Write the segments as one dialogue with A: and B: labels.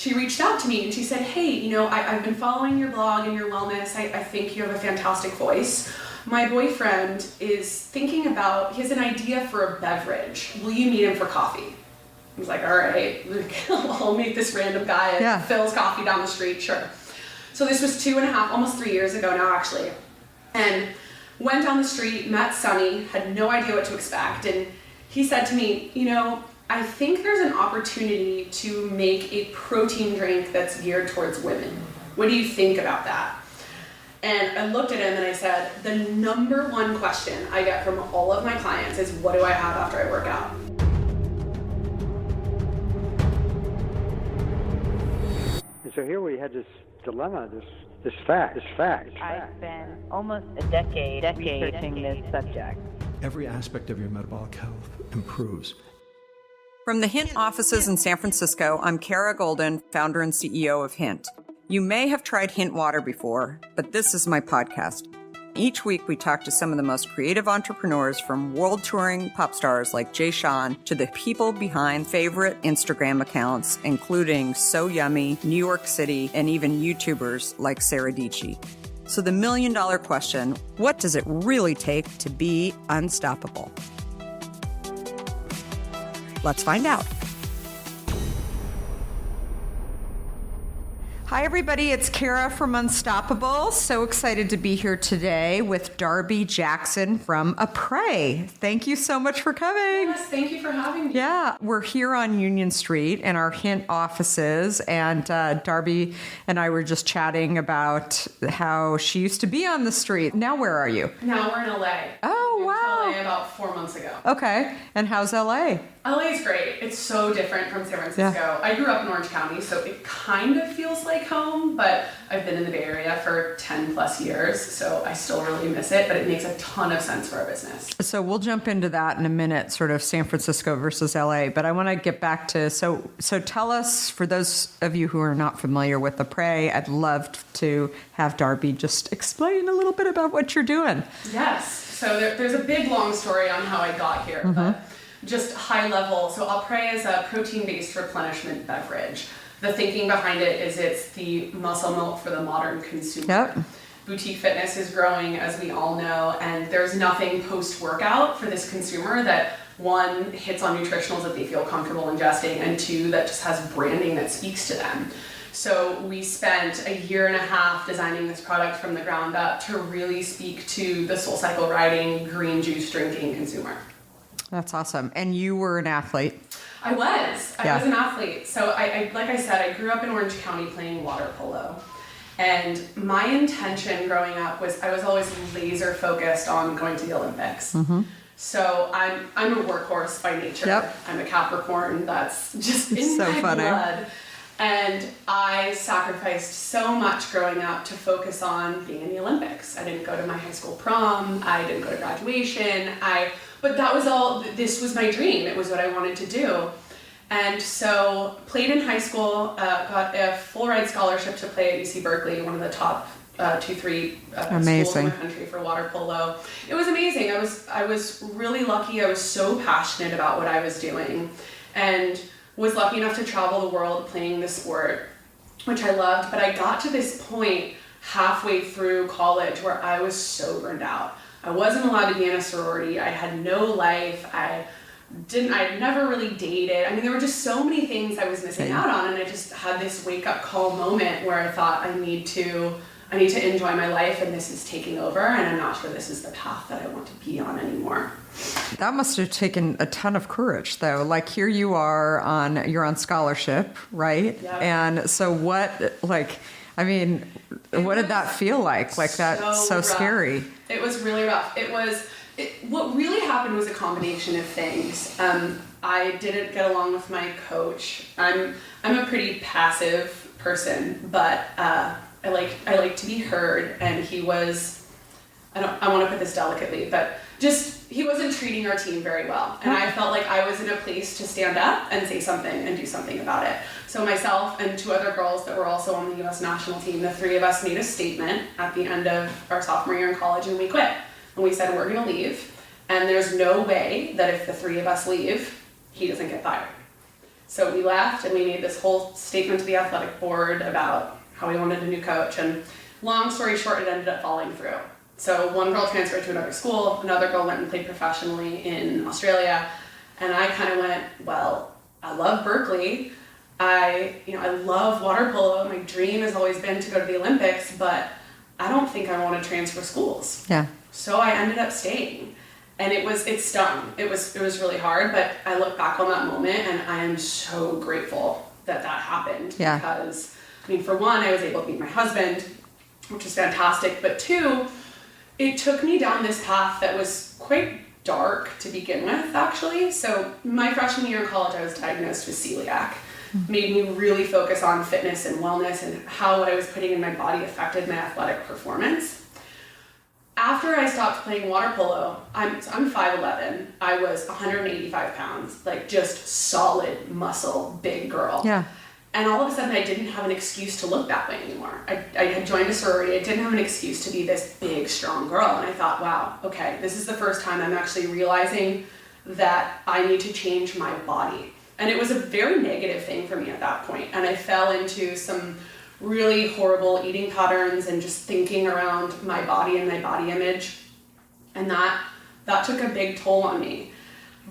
A: she reached out to me and she said, hey, I've been following your blog and your wellness. I think you have a fantastic voice. My boyfriend is thinking about, he has an idea for a beverage. Will you meet him for coffee? I was like, all right, I'll meet this random guy at Phil's Coffee down the street, sure. So this was 2.5, almost 3 years ago now actually. And went down the street, met Sonny, had no idea what to expect. And he said to me, I think there's an opportunity to make a protein drink that's geared towards women. What do you think about that? And I looked at him and I said, the number one question I get from all of my clients is, what do I have after I work out?
B: And so here we had this dilemma, this fact.
C: I've been almost a decade researching this subject.
D: Every aspect of your metabolic health improves.
E: From the Hint offices in San Francisco, I'm Kara Goldin, founder and CEO of Hint. You may have tried Hint water before, but this is my podcast. Each week, we talk to some of the most creative entrepreneurs, from world touring pop stars like Jay Sean to the people behind favorite Instagram accounts, including So Yummy, New York City, and even YouTubers like Sarah Dietschy. So the $1 million question, what does it really take to be unstoppable? Let's find out. Hi, everybody. It's Kara from Unstoppable. So excited to be here today with Darby Jackson from Après. Thank you so much for coming.
A: Yes, thank you for having me.
E: Yeah, we're here on Union Street in our Hint offices, and Darby and I were just chatting about how she used to be on the street. Now, where are you?
A: Now we're in LA.
E: Oh, wow.
A: LA about 4 months ago.
E: Okay. And how's LA?
A: LA is great. It's so different from San Francisco.
E: Yeah.
A: I grew up in Orange County, so it kind of feels like home, but I've been in the Bay Area for 10 plus years, so I still really miss it, but it makes a ton of sense for our business.
E: So we'll jump into that in a minute, sort of San Francisco versus LA, but I want to get back to, so tell us, for those of you who are not familiar with Après, I'd love to have Darby just explain a little bit about what you're doing.
A: Yes. So there's a big, long story on how I got here, but just high level. So Après is a protein-based replenishment beverage. The thinking behind it is it's the muscle milk for the modern consumer.
E: Yep.
A: Boutique fitness is growing, as we all know, and there's nothing post-workout for this consumer that, one, hits on nutritionals that they feel comfortable ingesting, and two, that just has branding that speaks to them. So we spent 1.5 years designing this product from the ground up to really speak to the SoulCycle riding, green juice drinking consumer.
E: That's awesome. And you were an athlete.
A: I was an athlete. So I like I said, I grew up in Orange County playing water polo. And my intention growing up was I was always laser focused on going to the Olympics. Mm-hmm. So I'm a workhorse by nature.
E: Yep.
A: I'm a Capricorn. That's just in
E: so
A: my
E: funny.
A: blood. And I sacrificed so much growing up to focus on being in the Olympics. I didn't go to my high school prom. I didn't go to graduation. But that was all, this was my dream. It was what I wanted to do. And so played in high school, got a full ride scholarship to play at UC Berkeley, one of the top 2-3 schools in the country for water polo. It was amazing. I was really lucky. I was so passionate about what I was doing, and was lucky enough to travel the world playing the sport, which I loved. But I got to this point halfway through college where I was so burned out. I wasn't allowed to be in a sorority. I had no life. I'd never really dated. I mean, there were just so many things I was missing out on, and I just had this wake up call moment where I thought I need to enjoy my life, and this is taking over, and I'm not sure this is the path that I want to be on anymore.
E: That must have taken a ton of courage, though. Like, here you are you're on scholarship, right?
A: Yep.
E: And so what did that feel like? Like, that's so scary.
A: It was really rough. What really happened was a combination of things. I didn't get along with my coach. I'm a pretty passive person, but I like to be heard, and he was, I want to put this delicately, but just, he wasn't treating our team very well. And I felt like I was in a place to stand up and say something and do something about it. So myself and 2 other girls that were also on the US national team, the 3 of us made a statement at the end of our sophomore year in college, and we quit. And we said, we're going to leave, and there's no way that if the 3 of us leave, he doesn't get fired. So we left and we made this whole statement to the athletic board about how we wanted a new coach. And long story short, it ended up falling through. So one girl transferred to another school, another girl went and played professionally in Australia. And I kind of went, well, I love Berkeley. I love water polo. My dream has always been to go to the Olympics, but I don't think I want to transfer schools.
E: Yeah.
A: So I ended up staying. And it stung. It was really hard, but I look back on that moment and I am so grateful that happened.
E: Yeah.
A: Because, for one, I was able to meet my husband, which was fantastic, but two, it took me down this path that was quite dark to begin with, actually. So my freshman year in college, I was diagnosed with celiac. Made me really focus on fitness and wellness and how what I was putting in my body affected my athletic performance. After I stopped playing water polo, I'm 5'11". I was 185 pounds, like just solid muscle, big girl.
E: Yeah.
A: And all of a sudden I didn't have an excuse to look that way anymore. I had joined a sorority. I didn't have an excuse to be this big, strong girl. And I thought, wow, okay, this is the first time I'm actually realizing that I need to change my body. And it was a very negative thing for me at that point. And I fell into some really horrible eating patterns and just thinking around my body and my body image. And that took a big toll on me.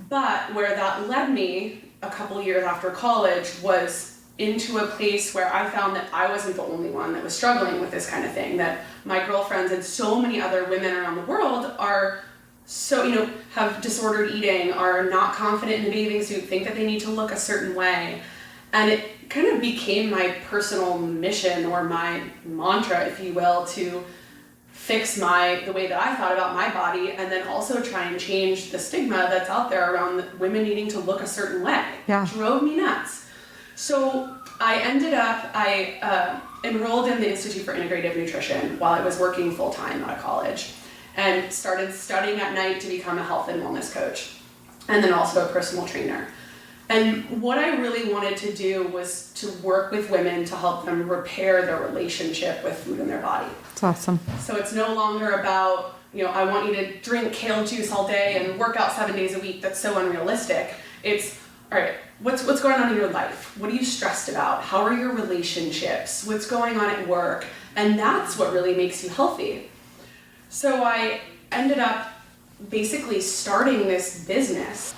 A: But where that led me a couple years after college was into a place where I found that I wasn't the only one that was struggling with this kind of thing, that my girlfriends and so many other women around the world are so, have disordered eating, are not confident in a bathing suit, think that they need to look a certain way. And it kind of became my personal mission or my mantra, if you will, to fix the way that I thought about my body, and then also try and change the stigma that's out there around women needing to look a certain way.
E: Yeah.
A: It drove me nuts. So I enrolled in the Institute for Integrative Nutrition while I was working full-time out of college, and started studying at night to become a health and wellness coach, and then also a personal trainer. And what I really wanted to do was to work with women to help them repair their relationship with food in their body.
E: That's awesome.
A: So it's no longer about, I want you to drink kale juice all day and work out 7 days a week. That's so unrealistic. It's, all right, what's going on in your life? What are you stressed about? How are your relationships? What's going on at work? And that's what really makes you healthy. So I ended up basically starting this business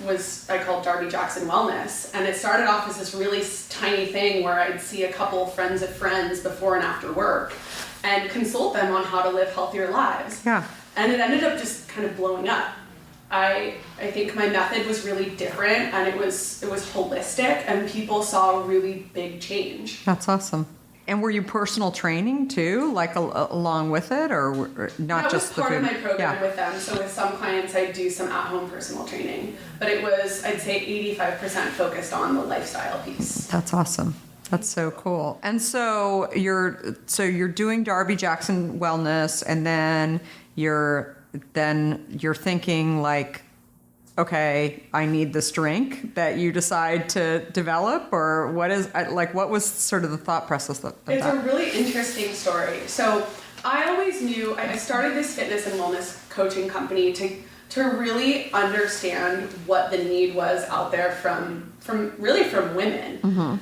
A: I called Darby Jackson Wellness, and it started off as this really tiny thing where I'd see a couple friends of friends before and after work and consult them on how to live healthier lives.
E: Yeah.
A: And it ended up just kind of blowing up. I think my method was really different, and it was holistic, and people saw a really big change.
E: That's awesome. And were you personal training too, like along with it, or not just the food?
A: That was part of my program with them. So with some clients, I do some at-home personal training, but it was, I'd say, 85% focused on the lifestyle piece.
E: That's awesome. That's so cool. And so you're doing Darby Jackson Wellness, and then you're thinking like, okay, I need this drink that you decide to develop, or what was sort of the thought process of that?
A: It's a really interesting story. So I always knew, I started this fitness and wellness coaching company to really understand what the need was out there from women. Mm-hmm.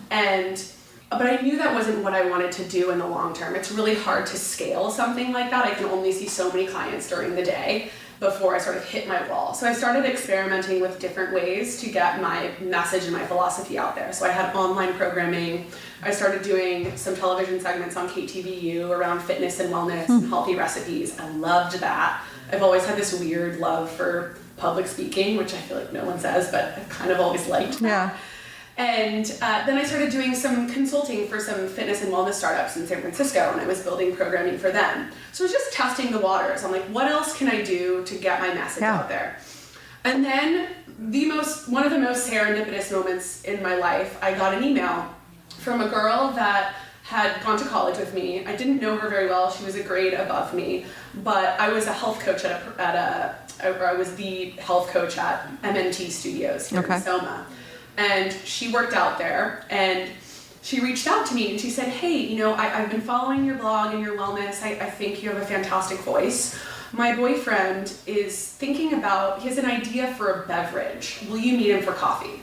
A: But I knew that wasn't what I wanted to do in the long term. It's really hard to scale something like that. I can only see so many clients during the day before I sort of hit my wall. So I started experimenting with different ways to get my message and my philosophy out there. So I had online programming. I started doing some television segments on KTVU around fitness and wellness and healthy recipes. I loved that. I've always had this weird love for public speaking, which I feel like no one says, but I've kind of always liked that.
E: Yeah.
A: And then I started doing some consulting for some fitness and wellness startups in San Francisco, and I was building programming for them. So I was just testing the waters. I'm like, what else can I do to get my message out there? And then one of the most serendipitous moments in my life, I got an email from a girl that had gone to college with me. I didn't know her very well. She was a grade above me, but I was a health coach I was the health coach at MNT Studios here in Soma. And she worked out there, and she reached out to me and she said, hey, I've been following your blog and your wellness. I think you have a fantastic voice. My boyfriend is he has an idea for a beverage. Will you meet him for coffee?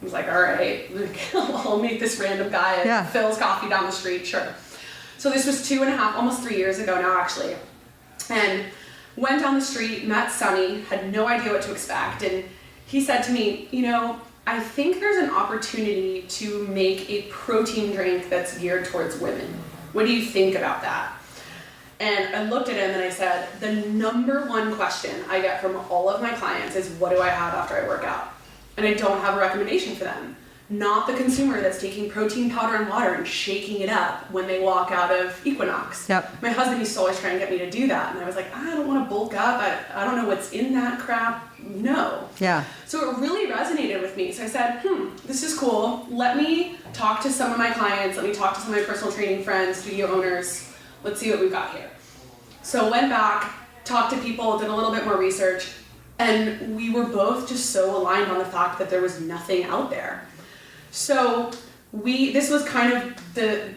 A: I was like, all right, I'll meet this random guy at Phil's Coffee down the street, sure. So this was 2.5, almost 3 years ago now, actually. And went down the street, met Sonny, had no idea what to expect. And he said to me, you know, I think there's an opportunity to make a protein drink that's geared towards women. What do you think about that? And I looked at him and I said, the number one question I get from all of my clients is, what do I have after I work out? And I don't have a recommendation for them. Not the consumer that's taking protein powder and water and shaking it up when they walk out of Equinox.
E: Yep.
A: My husband used to always try and get me to do that. And I was like, I don't want to bulk up. I don't know what's in that crap. No.
E: Yeah.
A: So it really resonated with me. So I said, this is cool. Let me talk to some of my clients. Let me talk to some of my personal training friends, studio owners. Let's see what we've got here. So went back, talked to people, did a little bit more research, and we were both just so aligned on the fact that there was nothing out there. So this was kind of the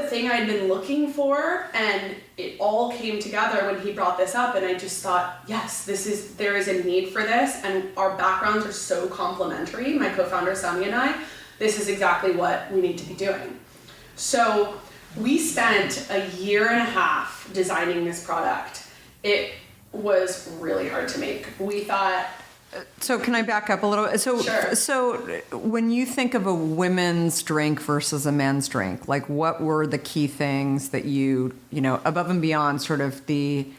A: thing I'd been looking for, and it all came together when he brought this up, and I just thought, yes, there is a need for this, and our backgrounds are so complementary, my co-founder Sami and I. This is exactly what we need to be doing. So we spent 1.5 years designing this product. It was really hard to make. We thought...
E: So can I back up a little?
A: Sure.
E: So when you think of a women's drink versus a men's drink, like what were the key things that you know, above and beyond sort of the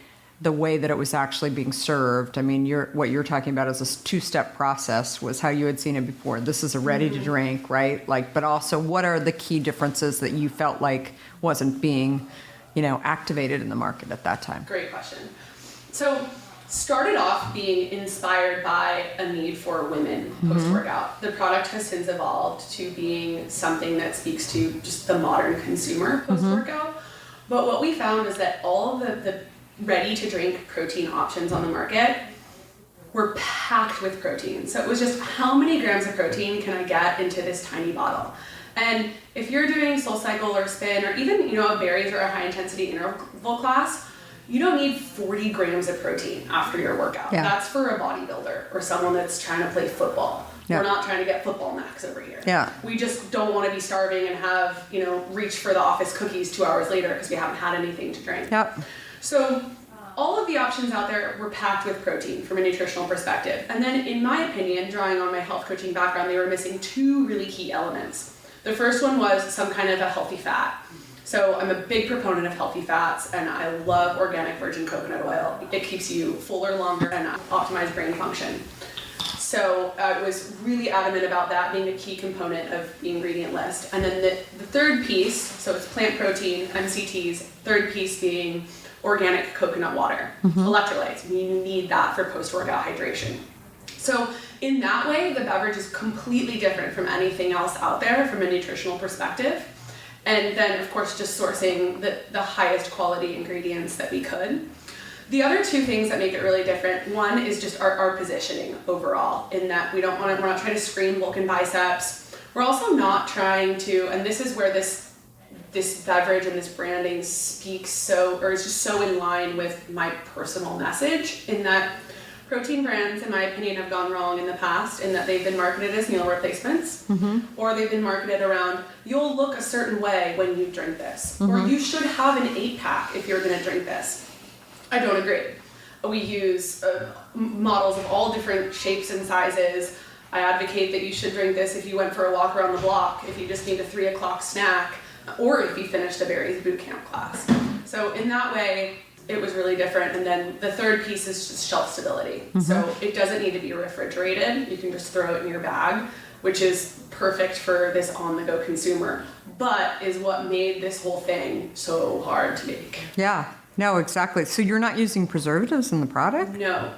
E: way that it was actually being served? I mean, what you're talking about is a two-step process was how you had seen it before. This is a ready-to-drink, right? Like, but also what are the key differences that you felt like wasn't being, you know, activated in the market at that time?
A: Great question. So started off being inspired by a need for women post-workout. The product has since evolved to being something that speaks to just the modern consumer post-workout. But what we found is that all of the ready-to-drink protein options on the market were packed with protein. So it was just, how many grams of protein can I get into this tiny bottle? And if you're doing SoulCycle or Spin or even, you know, a berries or a high-intensity interval class, you don't need 40 grams of protein after your workout.
E: Yeah.
A: That's for a bodybuilder or someone that's trying to play football.
E: Yeah.
A: We're not trying to get football max over here.
E: Yeah.
A: We just don't want to be starving and have, you know, reach for the office cookies 2 hours later because we haven't had anything to drink.
E: Yep.
A: So all of the options out there were packed with protein from a nutritional perspective. And then in my opinion, drawing on my health coaching background, they were missing 2 really key elements. The first one was some kind of a healthy fat. So I'm a big proponent of healthy fats, and I love organic virgin coconut oil. It keeps you fuller longer and optimized brain function. So I was really adamant about that being a key component of the ingredient list. And then the third piece, so it's plant protein, MCTs, third piece being organic coconut water, electrolytes. We need that for post-workout hydration. So in that way, the beverage is completely different from anything else out there from a nutritional perspective. And then, of course, just sourcing the highest quality ingredients that we could. The other 2 things that make it really different, one is just our positioning overall, in that we're not trying to scream bulk and biceps. We're also not trying to, and this is where this beverage and this branding speaks is just so in line with my personal message, in that protein brands, in my opinion, have gone wrong in the past in that they've been marketed as meal replacements, or they've been marketed around, you'll look a certain way when you drink this, or you should have an 8-pack if you're going to drink this. I don't agree. We use models of all different shapes and sizes. I advocate that you should drink this if you went for a walk around the block, if you just need a 3 o'clock snack, or if you finished a berries boot camp class. So in that way, it was really different. And then the third piece is just shelf stability. So it doesn't need to be refrigerated. You can just throw it in your bag, which is perfect for this on-the-go consumer, but is what made this whole thing so hard to make.
E: Yeah, no, exactly. So you're not using preservatives in the product?
A: No.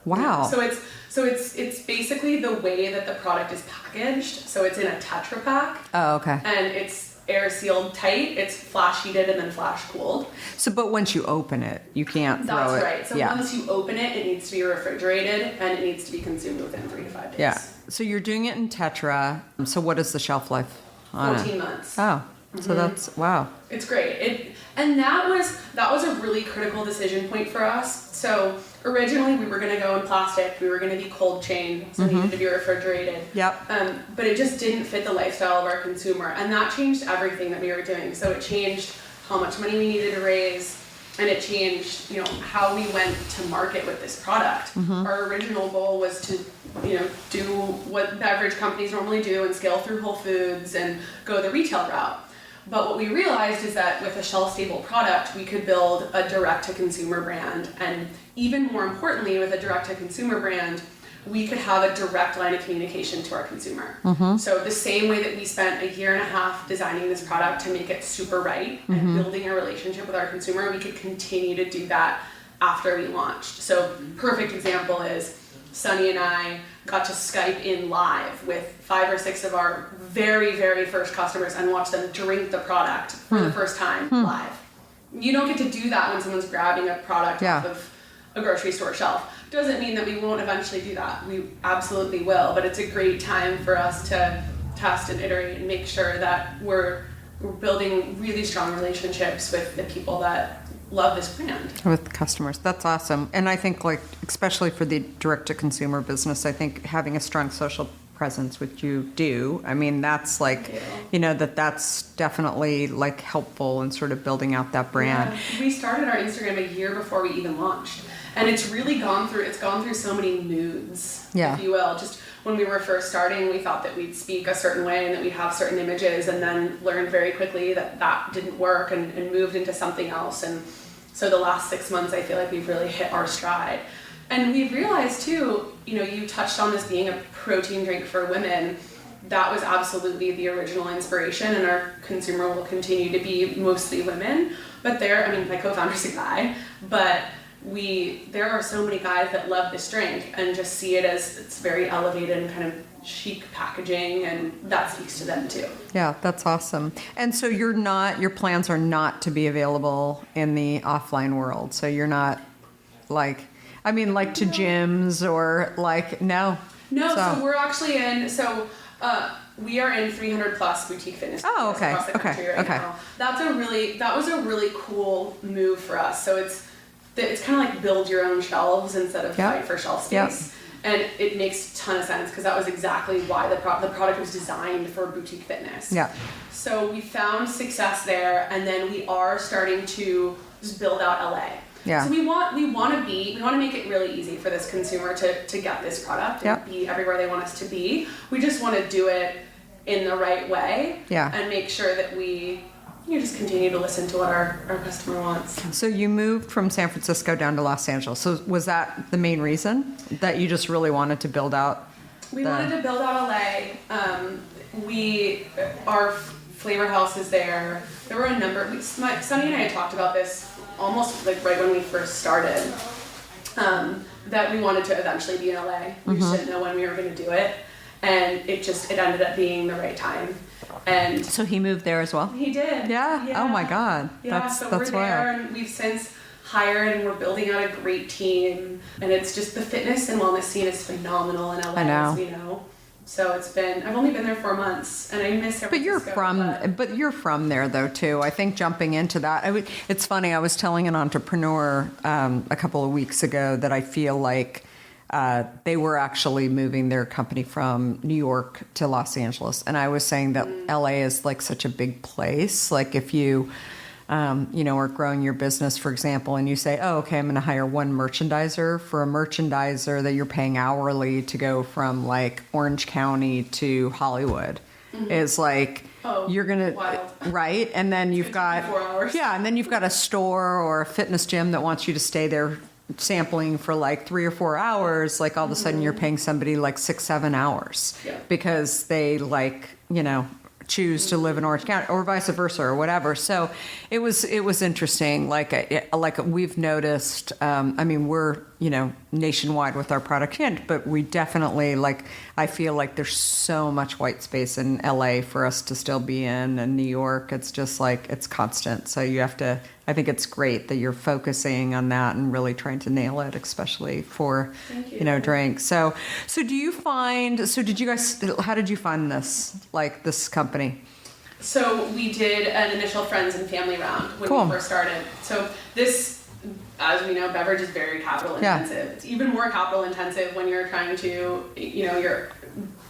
E: Wow.
A: No. So it's basically the way that the product is packaged. So it's in a Tetra Pak.
E: Oh, okay.
A: And it's air sealed tight. It's flash heated and then flash cooled.
E: So, but once you open it, you can't throw it.
A: That's right. So once you open it, it needs to be refrigerated and it needs to be consumed within 3 to 5 days.
E: Yeah. So you're doing it in Tetra. So what is the shelf life on
A: 14
E: it?
A: months.
E: Oh, So that's, wow.
A: It's great. And that was a really critical decision point for us. So originally we were going to go in plastic. We were going to be cold chain, so it needed to be refrigerated.
E: Yep.
A: But it just didn't fit the lifestyle of our consumer, and that changed everything that we were doing. So it changed how much money we needed to raise, and it changed, how we went to market with this product. Our original goal was to, do what beverage companies normally do and scale through Whole Foods and go the retail route. But what we realized is that with a shelf-stable product, we could build a direct-to-consumer brand. And even more importantly, with a direct-to-consumer brand, we could have a direct line of communication to our consumer. So the same way that we spent a year and a half designing this product to make it super right and building a relationship with our consumer, we could continue to do that after we launched. So perfect example is Sunny and I got to Skype in live with 5 or 6 of our very, very first customers and watch them drink the product for the first time live. You don't get to do that when someone's grabbing a product off of a grocery store shelf. Doesn't mean that we won't eventually do that. We absolutely will, but it's a great time for us to test and iterate and make sure that we're building really strong relationships with the people that love this brand.
E: With customers. That's awesome. And I think especially for the direct-to-consumer business, I think having a strong social presence, which you do, that's that's definitely helpful in sort of building out that brand.
A: Yeah. We started our Instagram a year before we even launched. And it's really gone through so many moods, if you will. Just when we were first starting, we thought that we'd speak a certain way and that we'd have certain images, and then learned very quickly that didn't work and moved into something else. And so the last 6 months, I feel like we've really hit our stride. And we've realized too, you touched on this being a protein drink for women. That was absolutely the original inspiration, and our consumer will continue to be mostly women. But my co-founder's a guy, but there are so many guys that love this drink and just see it as it's very elevated and kind of chic packaging, and that speaks to them too.
E: Yeah, that's awesome. And so your plans are not to be available in the offline world. So you're not to gyms or no?
A: No, so we're actually we are in 300 plus boutique fitness across the country right now. That was a really cool move for us. So it's kind of like build your own shelves instead of fight for shelf space. And it makes a ton of sense because that was exactly why the product was designed for boutique fitness. Yeah. So we found success there, and then we are starting to just build out LA. Yeah. So we want to make it really easy for this consumer to get this product and be everywhere they want us to be. We just want to do it in the right way and make sure that we just continue to listen to what our customer wants.
E: So you moved from San Francisco down to Los Angeles. So was that the main reason that you just really wanted to build out?
A: We wanted to build out LA. Our flavor house is there. There were a number. Sunny and I had talked about this almost right when we first started. That we wanted to eventually be in LA. We just didn't know when we were going to do it, and it ended up being the right time. And
E: so he moved there as well?
A: He did.
E: Yeah. Oh my God.
A: Yeah. So we're there, and we've since hired, and we're building out a great team. And it's just the fitness and wellness scene is phenomenal in LA.
E: I know.
A: As we know. So I've only been there 4 months, and I miss San Francisco.
E: But you're from there though too. I think jumping into that, it's funny. I was telling an entrepreneur a couple of weeks ago that I feel like they were actually moving their company from New York to Los Angeles. And I was saying that LA is such a big place. If you, are growing your business, for example, and you say, oh, okay, I'm going to hire one merchandiser for a merchandiser that you're paying hourly to go from Orange County to Hollywood is you're going to, right? And then you've got,
A: 4 hours.
E: Yeah. And then you've got a store or a fitness gym that wants you to stay there sampling for 3 or 4 hours. All of a sudden you're paying somebody 6-7 hours because they choose to live in Orange County or vice versa or whatever. So it was interesting. We've noticed, we're, nationwide with our product hint, but we definitely I feel there's so much white space in LA for us to still be in, and New York, it's just it's constant. So you have to, I think it's great that you're focusing on that and really trying to nail it, especially for, drinks. So how did you find this, this company?
A: So we did an initial friends and family round when
E: Cool.
A: we first started. So this, as we know, beverage is very capital
E: Yeah.
A: intensive. It's even more capital intensive when you're trying to, you're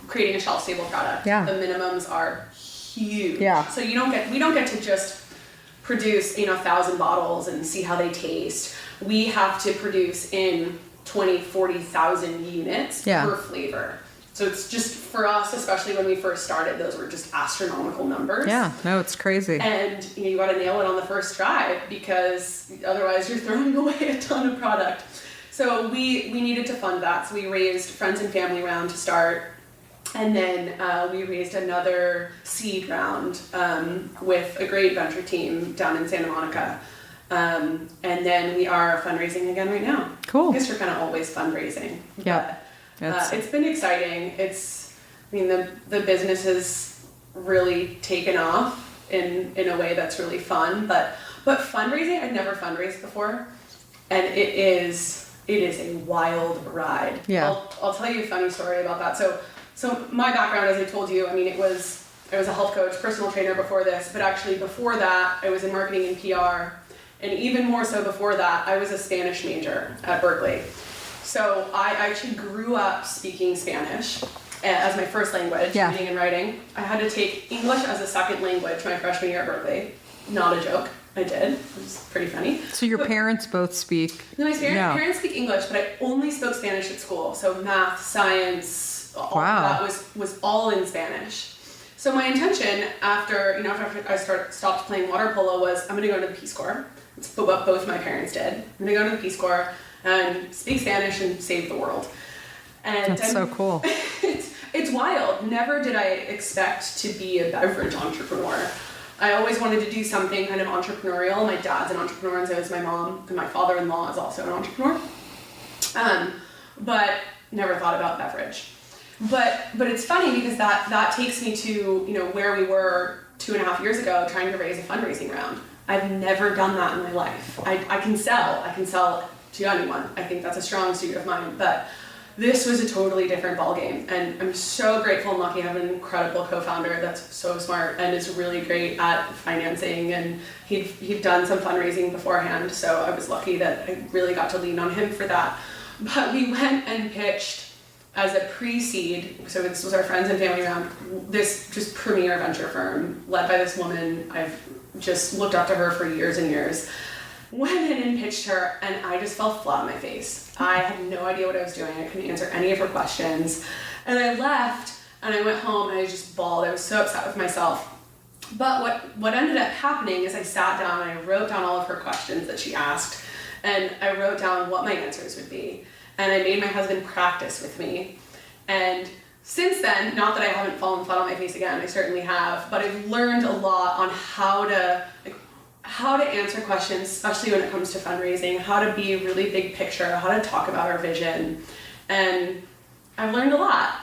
A: creating a shelf stable product.
E: Yeah.
A: The minimums are huge.
E: Yeah.
A: So we don't get to just produce 1,000 bottles and see how they taste. We have to produce in 20, 40,000 units
E: Yeah.
A: per flavor. So it's just, for us, especially when we first started, those were just astronomical numbers.
E: Yeah, no, it's crazy.
A: And you got to nail it on the first try, because otherwise you're throwing away a ton of product. So we needed to fund that. So we raised friends and family round to start. And then we raised another seed round with a great venture team down in Santa Monica. And then we are fundraising again right now.
E: Cool.
A: I guess we're kind of always fundraising.
E: Yeah.
A: It's been exciting. The business has really taken off in a way that's really fun. But fundraising, I'd never fundraised before, and it is a wild ride.
E: Yeah.
A: I'll tell you a funny story about that. So my background, as I told you, I was a health coach, personal trainer before this, but actually before that, I was in marketing and PR, and even more so before that, I was a Spanish major at Berkeley. So I actually grew up speaking Spanish as my first language,
E: Yeah.
A: reading and writing. I had to take English as a second language my freshman year at Berkeley. Not a joke. I did. It was pretty funny.
E: So your parents both speak?
A: No, my
E: No.
A: parents speak English, but I only spoke Spanish at school. So math, science, all
E: Wow.
A: of that was all in Spanish. So my intention after I stopped playing water polo was, I'm going to go into the Peace Corps. It's what both my parents did. I'm going to go into the Peace Corps and speak Spanish and save the world. And
E: That's so cool.
A: It's wild. Never did I expect to be a beverage entrepreneur. I always wanted to do something kind of entrepreneurial. My dad's an entrepreneur, and so is my mom, and my father-in-law is also an entrepreneur. But never thought about beverage. But it's funny because that takes me to where we were 2.5 years ago, trying to raise a fundraising round. I've never done that in my life. I can sell to anyone. I think that's a strong suit of mine, but this was a totally different ballgame, and I'm so grateful and lucky. I have an incredible co-founder that's so smart and is really great at financing, and he'd done some fundraising beforehand, so I was lucky that I really got to lean on him for that. But we went and pitched as a pre-seed, so this was our friends and family round, this just premier venture firm led by this woman. I've just looked up to her for years and years. Went in and pitched her, and I just fell flat on my face. I had no idea what I was doing. I couldn't answer any of her questions. And I left, and I went home, and I just bawled. I was so upset with myself. But what ended up happening is I sat down, and I wrote down all of her questions that she asked, and I wrote down what my answers would be. And I made my husband practice with me. And since then, not that I haven't fallen flat on my face again, I certainly have, but I've learned a lot on how to answer questions, especially when it comes to fundraising, how to be really big picture, how to talk about our vision. And I've learned a lot.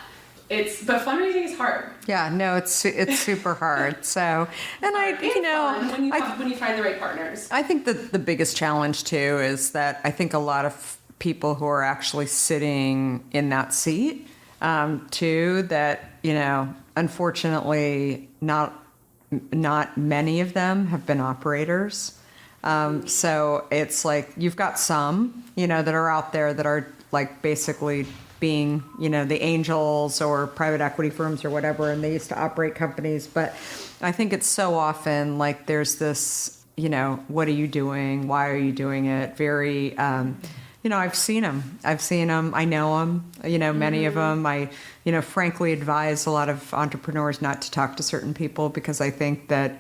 A: But fundraising is hard.
E: Yeah, no, it's super hard. So, and
A: fun when you find the right partners.
E: I think that the biggest challenge too is that I think a lot of people who are actually sitting in that seat too, that unfortunately not many of them have been operators. So it's like you've got some that are out there that are like basically being the angels or private equity firms or whatever, and they used to operate companies. But I think it's so often like there's this what are you doing, why are you doing it, very I've seen them. I know them. Many of them. I, frankly advise a lot of entrepreneurs not to talk to certain people because I think that,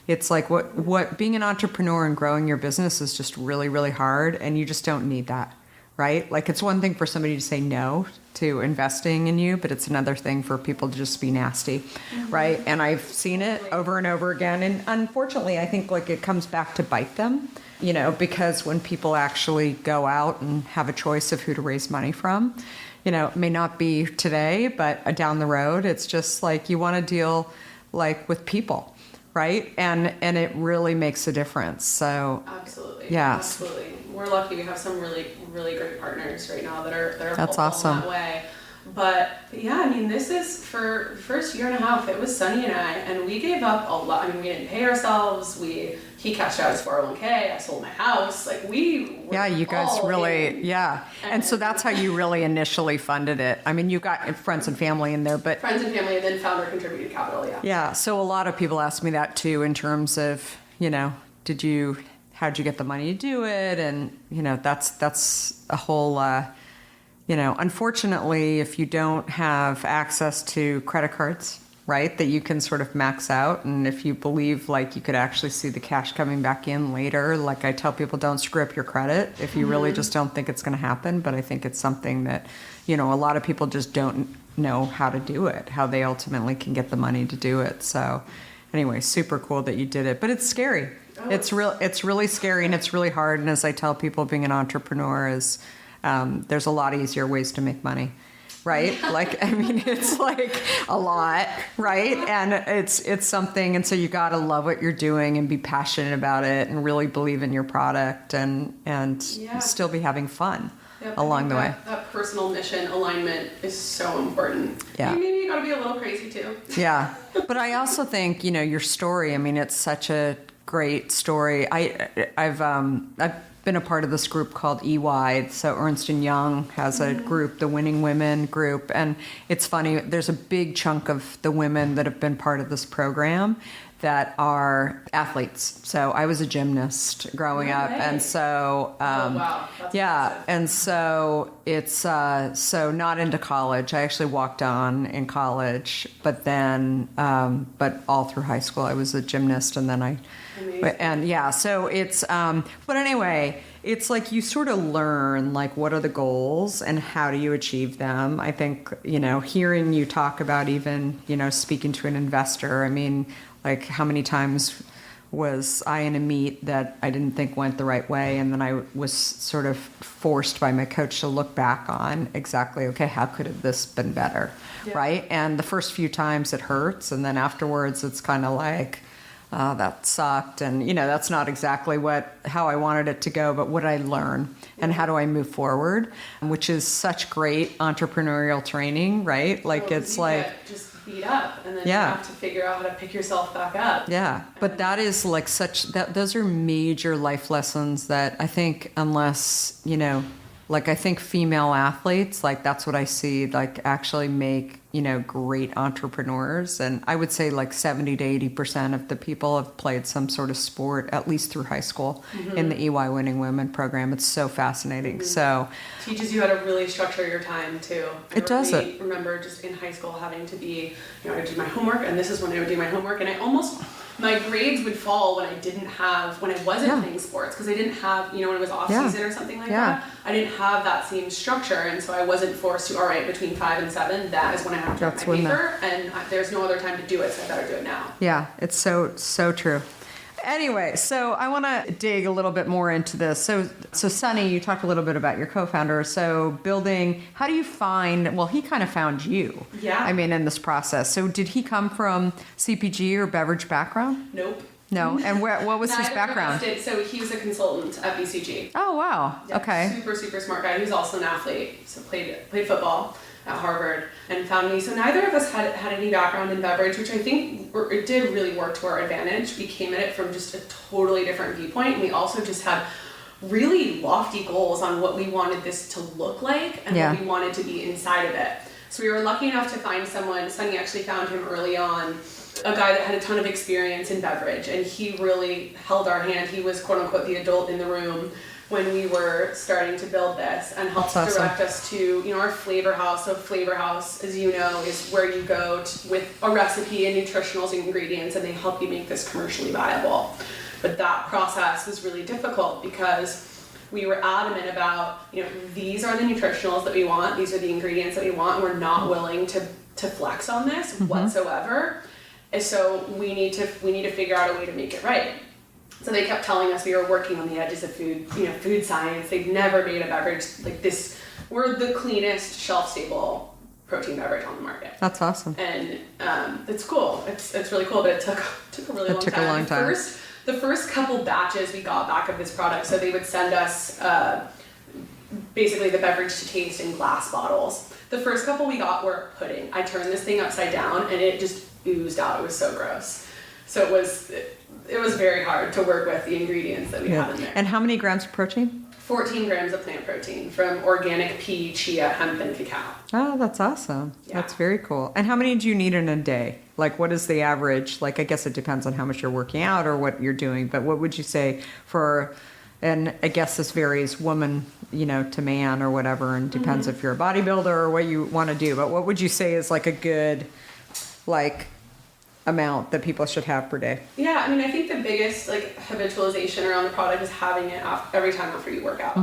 E: it's like what being an entrepreneur and growing your business is just really, really hard, and you just don't need that, right? Like it's one thing for somebody to say no to investing in you, but it's another thing for people to just be nasty, right? And I've seen it over and over again, and unfortunately, I think like it comes back to bite them. Because when people actually go out and have a choice of who to raise money from, it may not be today, but down the road, it's just like you want to deal like with people, right? And it really makes a difference. So
A: absolutely,
E: yeah,
A: absolutely. We're lucky we have some really, really great partners right now that are
E: that's
A: helpful
E: awesome
A: in that way. But yeah, I mean, this is for the first year and a half, it was Sunny and I, and we gave up a lot. I mean, we didn't pay ourselves. He cashed out his 401k. I sold my house. Like we were
E: you guys really,
A: in.
E: And so that's how you really initially funded it. I mean, you got friends and family in there, but
A: friends and family, and then founder contributed capital.
E: Yeah. So a lot of people ask me that too, in terms of, how'd you get the money to do it? And, that's a whole, unfortunately, if you don't have access to credit cards, right, that you can sort of max out. And if you believe like you could actually see the cash coming back in later, like I tell people, don't screw up your credit if you really just don't think it's going to happen. But I think it's something that, a lot of people just don't know how to do it, how they ultimately can get the money to do it. So anyway, super cool that you did it, but it's scary. It's really scary, and it's really hard. And as I tell people, being an entrepreneur is, there's a lot easier ways to make money, right? It's like a lot, right? And it's something, and so you got to love what you're doing and be passionate about it and really believe in your product and still be having fun along the way.
A: That personal mission alignment is so important.
E: Yeah.
A: Maybe you got to be a little crazy too.
E: Yeah. But I also think, your story, it's such a great story. I've been a part of this group called EY. So Ernst & Young has a group, the Winning Women group. And it's funny, there's a big chunk of the women that have been part of this program that are athletes. So I was a gymnast growing up. And so,
A: wow. That's impressive.
E: And so it's, so not into college. I actually walked on in college, but then, but all through high school, I was a gymnast, and then so it's, but anyway, it's like you sort of learn like what are the goals and how do you achieve them. I think, hearing you talk about even, speaking to an investor, like how many times was I in a meet that I didn't think went the right way, and then I was sort of forced by my coach to look back on exactly, okay, how could have this been better, right? And the first few times it hurts, and then afterwards it's kind of like, oh, that sucked, and that's not exactly how I wanted it to go, but what did I learn and how do I move forward, which is such great entrepreneurial training, right? Like it's like
A: just beat up, and then you have to figure out how to pick yourself back up.
E: Yeah, but that is like those are major life lessons that I think unless, like I think female athletes, like that's what I see, like actually make, great entrepreneurs. And I would say like 70 to 80% of the people have played some sort of sport, at least through high school, in the EY Winning Women program. It's so fascinating. So
A: teaches you how to really structure your time too.
E: It does it.
A: I remember just in high school having to be, I would do my homework, and this is when I would do my homework, and my grades would fall when I wasn't playing sports, because I didn't have, when it was off season or something like that, I didn't have that same structure, and so I wasn't forced to, all right, between 5 and 7, that is when I have to write my paper, and there's no other time to do it, so I better do it now. Yeah,
E: it's so true. Anyway, so I want to dig a little bit more into this. So Sunny, you talked a little bit about your co-founder. So how do you find, well, he kind of found you.
A: Yeah.
E: In this process. So did he come from CPG or beverage background?
A: Nope.
E: No? And what was his background?
A: So he was a consultant at BCG.
E: Oh, wow.
A: Yeah,
E: okay.
A: Super, super smart guy. He was also an athlete. So played football at Harvard and found me. So neither of us had any background in beverage, which I think it did really work to our advantage. We came at it from just a totally different viewpoint. And we also just had really lofty goals on what we wanted this to look like and what we wanted to be inside of it. So we were lucky enough to find someone. Sunny actually found him early on, a guy that had a ton of experience in beverage, and he really held our hand. He was quote unquote the adult in the room when we were starting to build this, and helped direct us to, our flavor house. So flavor house, as you know, is where you go with a recipe and nutritionals and ingredients, and they help you make this commercially viable. But that process was really difficult because we were adamant about, these are the nutritionals that we want, these are the ingredients that we want, and we're not willing to flex on this whatsoever. And so we need to figure out a way to make it right. So they kept telling us we were working on the edges of food science. They'd never made a beverage like this. We're the cleanest shelf-stable protein beverage on the market.
E: That's awesome.
A: And it's cool. It's really cool, but it took a really long time.
E: It took a long time.
A: The first couple batches we got back of this product, so they would send us basically the beverage to taste in glass bottles. The first couple we got were pudding. I turned this thing upside down and it just oozed out. It was so gross. So it was very hard to work with the ingredients that we had in there.
E: And how many grams of protein?
A: 14 grams of plant protein from organic pea, chia, hemp, and cacao.
E: Oh, that's awesome.
A: Yeah.
E: That's very cool. And how many do you need in a day? Like, what is the average? Like, I guess it depends on how much you're working out or what you're doing, but what would you say for, and I guess this varies woman, to man or whatever, and depends if you're a bodybuilder or what you want to do, but what would you say is like a good, amount that people should have per day?
A: Yeah, I think the biggest habitualization around the product is having it every time after you work out.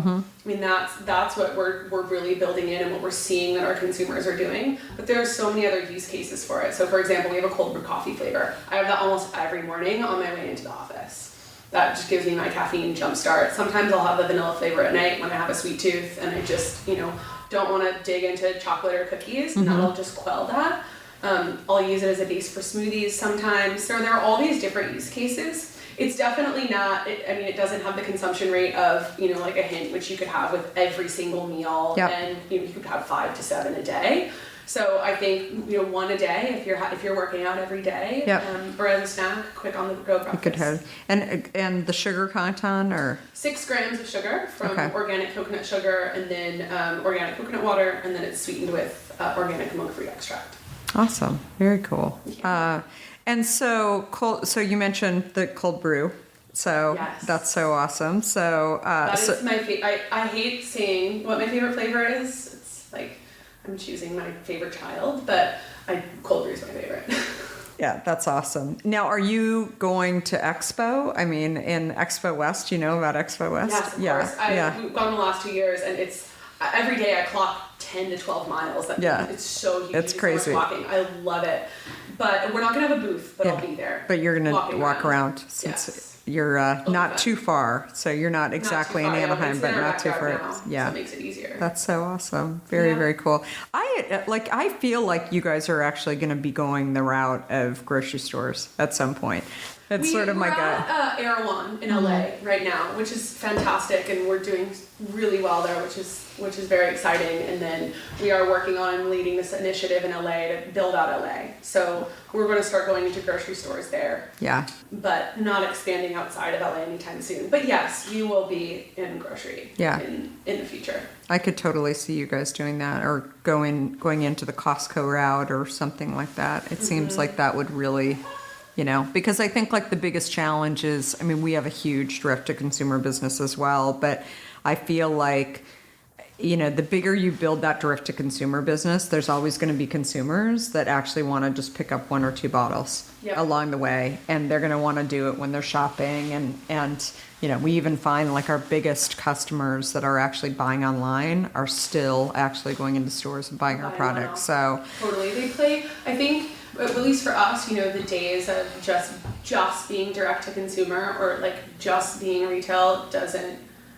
A: That's what we're really building in and what we're seeing that our consumers are doing. But there are so many other use cases for it. So for example, we have a cold brew coffee flavor. I have that almost every morning on my way into the office. That just gives me my caffeine jump start. Sometimes I'll have the vanilla flavor at night when I have a sweet tooth and I just, don't want to dig into chocolate or cookies, and that'll just quell that. I'll use it as a base for smoothies sometimes. So there are all these different use cases. It's definitely not, it doesn't have the consumption rate of, like a Hint, which you could have with every single meal.
E: Yep.
A: And you could have 5 to 7 a day. So I think, 1 a day if you're working out every day.
E: Yep.
A: Or as a snack, quick on the go breakfast.
E: You could have, and the sugar content or?
A: 6 grams of sugar from
E: Okay.
A: organic coconut sugar, and then organic coconut water, and then it's sweetened with organic monk-free extract.
E: Awesome. Very cool. And so you mentioned the cold brew. So
A: Yes.
E: that's so awesome. So,
A: That is my favorite. I hate saying what my favorite flavor is. It's like I'm choosing my favorite child, but cold brew is my favorite.
E: yeah, that's awesome. Now, are you going to Expo? In Expo West, you know about Expo West?
A: Yes, of course. We've gone the last 2 years, and it's every day I clock 10 to 12 miles. It's so huge.
E: It's crazy.
A: Walking. I love it. But we're not going to have a booth, but I'll be there.
E: But you're going to walk around since
A: Yes.
E: you're not too far. So you're not exactly in Anaheim, but not too far.
A: So it makes it easier.
E: That's so awesome. Very, very cool. I feel like you guys are actually going to be going the route of grocery stores at some point. That's sort of my gut.
A: We're at Erewhon in LA right now, which is fantastic, and we're doing really well there, which is very exciting. And then we are working on leading this initiative in LA to build out LA. So we're going to start going into grocery stores there. Yeah. But not expanding outside of LA anytime soon. But yes, you will be in grocery. Yeah. In the future.
E: I could totally see you guys doing that, or going into the Costco route or something like that. It seems like that would really. Because I think the biggest challenge is, we have a huge direct-to-consumer business as well, but I feel like, the bigger you build that direct-to-consumer business, there's always going to be consumers that actually want to just pick up 1 or 2 bottles along the way, and they're going to want to do it when they're shopping, and we even find our biggest customers that are actually buying online are still actually going into stores and buying our products. So
A: totally, they play, I think, at least for us, the days of just being direct to consumer or just being retail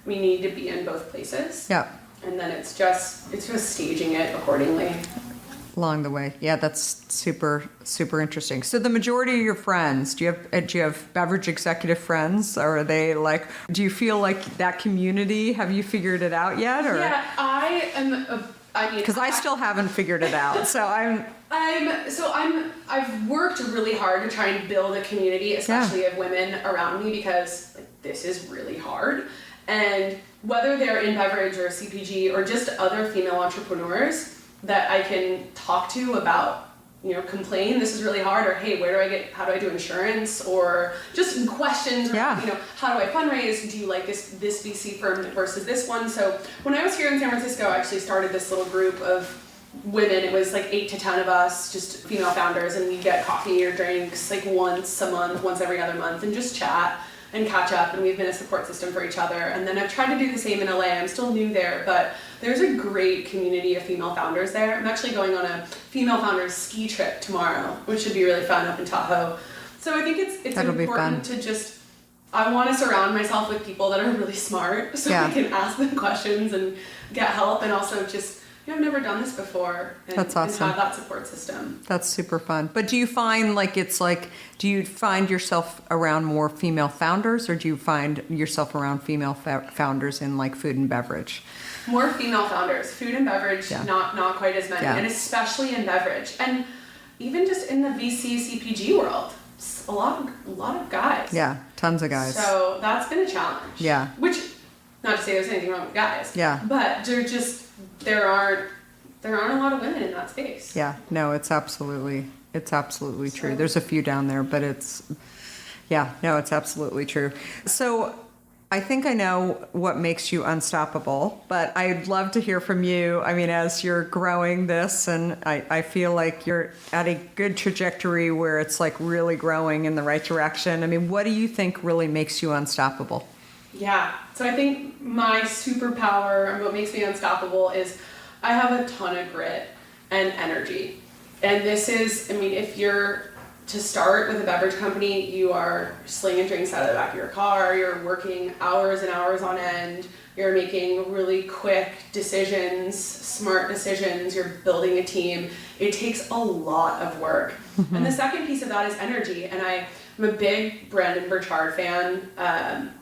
A: we need to be in both places. Yeah. And then it's just staging it accordingly.
E: Along the way. Yeah, that's super, super interesting. So the majority of your friends, do you have beverage executive friends, or are they do you feel like that community, have you figured it out yet? Or?
A: Yeah, I am
E: because I still haven't figured it out. So
A: I've worked really hard to try and build a community, especially of women around me, because this is really hard. And whether they're in beverage or CPG or just other female entrepreneurs that I can talk to about, complain, this is really hard, or hey, how do I do insurance, or just questions, or, how do I fundraise? Do you like this VC firm versus this one? So when I was here in San Francisco, I actually started this little group of women. It was 8 to 10 of us, just female founders, and we'd get coffee or drinks once a month, once every other month, and just chat and catch up, and we've been a support system for each other. And then I've tried to do the same in LA. I'm still new there, but there's a great community of female founders there. I'm actually going on a female founders ski trip tomorrow, which should be really fun up in Tahoe. So I think it's important to I want to surround myself with people that are really smart, so I can ask them questions and get help, and also just, I've never done this before, and,
E: that's awesome.
A: And have that support system.
E: That's super fun. But do you find do you find yourself around more female founders, or do you find yourself around female founders in food and beverage?
A: More female founders. Food and beverage, not quite as many, and especially in beverage, and even just in the VC CPG world, a lot of guys.
E: Yeah, tons of guys.
A: So that's been a challenge.
E: Yeah.
A: Which, not to say there's anything wrong with guys.
E: Yeah.
A: But there aren't a lot of women in that space.
E: Yeah. No, it's absolutely true. There's a few down there, but it's absolutely true. So I think I know what makes you unstoppable, but I'd love to hear from you. I mean, as you're growing this, and I feel like you're at a good trajectory where it's like really growing in the right direction. I mean, what do you think really makes you unstoppable?
A: Yeah. So I think my superpower and what makes me unstoppable is I have a ton of grit and energy. And this is, I mean, if you're to start with a beverage company, you are slinging drinks out of the back of your car, you're working hours and hours on end, you're making really quick decisions, smart decisions, you're building a team. It takes a lot of work. Mm-hmm. And the second piece of that is energy. And I'm a big Brandon Burchard fan,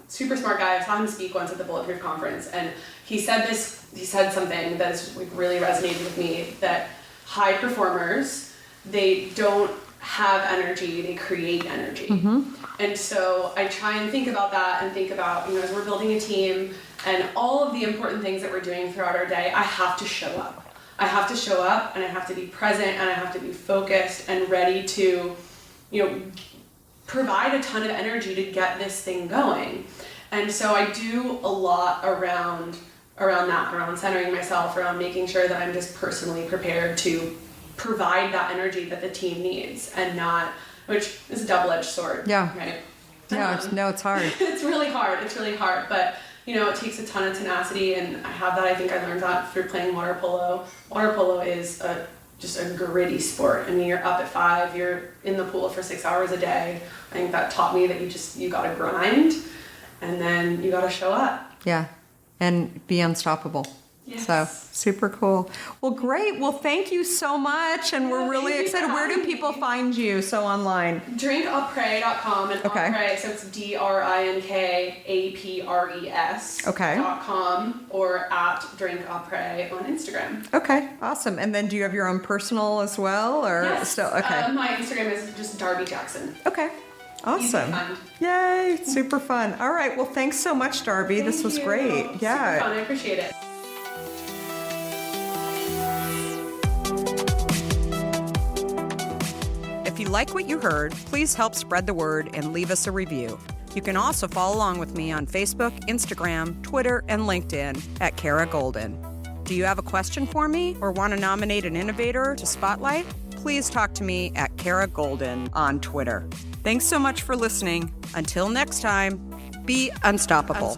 A: super smart guy. I saw him speak once at the Bulletproof conference, and he said something that has really resonated with me, that high performers, they don't have energy, they create energy. Mm-hmm. And so I try and think about that, and think about, as we're building a team and all of the important things that we're doing throughout our day, I have to show up. I have to show up, and I have to be present, and I have to be focused and ready to, provide a ton of energy to get this thing going. And so I do a lot around that, around centering myself, around making sure that I'm just personally prepared to provide that energy that the team needs, and not, which is a double-edged sword. Yeah. Right.
E: It's hard.
A: It's really hard. But it takes a ton of tenacity, and I have that. I think I learned that through playing water polo. Water polo is just a gritty sport. I mean, you're up at 5, you're in the pool for 6 hours a day. I think that taught me that you got to grind, and then you got to show up.
E: Yeah, and be unstoppable.
A: Yes.
E: So super cool. Well, great. Well, thank you so much, and we're really excited. Where do people find you? So online.
A: Drinkapres.com, and Après, so it's DRINKAPRES. .com, or at drinkapres on Instagram.
E: Okay, awesome. And then do you have your own personal as well, or
A: yes.
E: Still? Okay.
A: My Instagram is just Darby Jackson.
E: Okay. Awesome. Yay, super fun. All right, well, thanks so much, Darby. This was great. Yeah.
A: Super fun. I appreciate it.
E: If you like what you heard, please help spread the word and leave us a review. You can also follow along with me on Facebook, Instagram, Twitter, and LinkedIn at Kara Goldin. Do you have a question for me or want to nominate an innovator to spotlight? Please talk to me at Kara Goldin on Twitter. Thanks so much for listening. Until next time, be unstoppable.